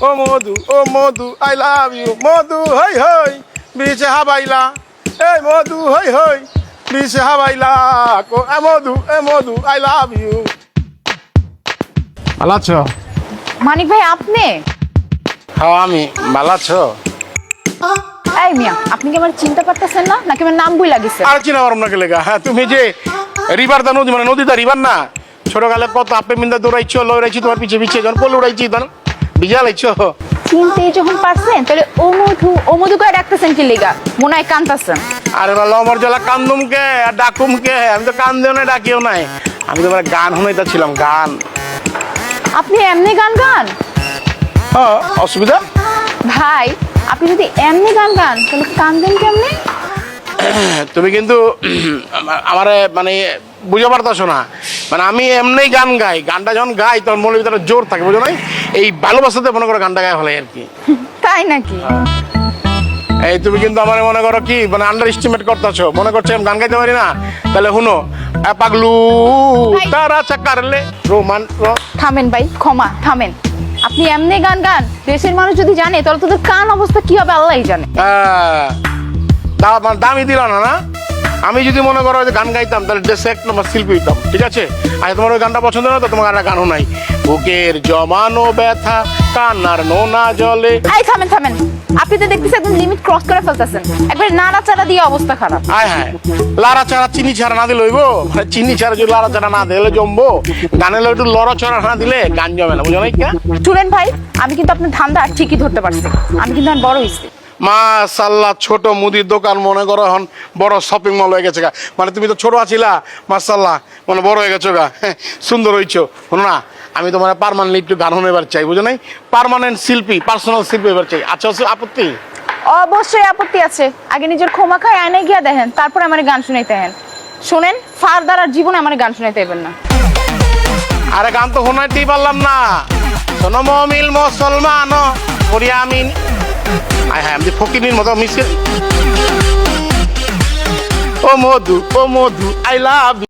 O Madhu I love you মধু হই হই বিছে হাবাইলা এই মধু হই হই বিছে হাবাইলা এ মধু আই লাভ ইউ। ভালো আছো? মানিক ভাই আপনি? হ্যাঁ আমি। ভালো আছো? এই মিয়া আপনি কি আমার চিন্তা করতেছেন না নাকি আমার নাম বই লাগিছে? আর চিনা পারম না লেগা। হ্যাঁ তুমি যে রিভার দা নদী মানে নদীটা রিভার না, ছোটকালে কত আপে মিন্দা দৌড়াইছো লড়াইছি তোমার পিছে পিছে যখন পল উড়াইছি তখন ভিজা লাইছো। চিনতেই যখন পারছেন তাহলে ও মধু করে ডাকতেছেন কি লেগা? মনে হয় কান্তাছেন। আরে ভালো আমার জ্বালা কান্দুম কে আর ডাকুম কে? আমি তো কান্দেও নাই ডাকিও নাই, আমি তোমার গান শুনাইতা ছিলাম গান। আপনি এমনি গান গান? হ্যাঁ অসুবিধা? ভাই আপনি যদি এমনি গান গান তাহলে কান্দেন কেমনে? তুমি কিন্তু আমার মানে বুঝে পারতাছো না, মানে আমি এমনি গান গাই, গানটা যখন গাই তখন মনের ভিতরে জোর থাকে বুঝো নাই, এই ভালোবাসাতে মনে করো গানটা গায়ে ফেলাই আর কি। তাই নাকি? এই তুমি কিন্তু আমার মনে করো কি মানে আন্ডার এস্টিমেট করতেছো, মনে করছো আমি গান গাইতে পারি না। তাহলে শুনো পাগলু তারা চাকারলে রোমান। থামেন ভাই, ক্ষমা থামেন। আপনি এমনি গান গান দেশের মানুষ যদি জানে তাহলে তোদের কান অবস্থা কি হবে আল্লাহই জানে। দামি দিল না না, আমি যদি মনে করো যে গান গাইতাম তাহলে দেশে এক নম্বর শিল্পী হইতাম, ঠিক আছে? আর তোমার ওই গানটা পছন্দ না তো তোমার আর গানও নাই। বুকের জমানো ব্যথা কান্নার নোনা জলে। এই থামেন থামেন, আপনি তো দেখতেছি একদম লিমিট ক্রস করে ফেলতেছেন, একবার নাড়াচাড়া দিয়ে অবস্থা খারাপ। হায় হায়, লাড়া চাড়া চিনি ছাড়া না দিলে হইব? মানে চিনি ছাড়া যদি লাড়া চাড়া না দিলে জমবো? গানের একটু লড়া চড়া না দিলে গান জমে না, বুঝো নাই? শুনেন ভাই, আমি কিন্তু আপনার ধান্দা ঠিকই ধরতে পারছি, আমি কিন্তু এখন বড় হইছি। মাশাআল্লাহ, ছোট মুদির দোকান মনে করো এখন বড় শপিং মল হয়ে গেছে গা। মানে তুমি তো ছোট আছিলা, মাশাআল্লাহ মানে বড় হয়ে গেছো গা, সুন্দর হইছো। শোনো না, আমি তোমার পার্মানেন্ট একটু গান শুনেবার চাই, বুঝো নাই? পার্মানেন্ট শিল্পী, পার্সোনাল শিল্পী এবার চাই। আচ্ছা আপত্তি? অবশ্যই আপত্তি আছে। আগে নিজের ক্ষমা খায় আয়নায় গিয়া দেখেন, তারপরে আমার গান শুনাইতে হেন। শোনেন, ফারদার আর জীবনে আমার গান শুনাইতে হইবেন না। আরে গান তো শোনাইতেই পারলাম না। শোনো মমিল মুসলমান করি আমি। আয় হ্যাঁ, আমি ফকিনির মতো মিশে। ও মধু আই লাভ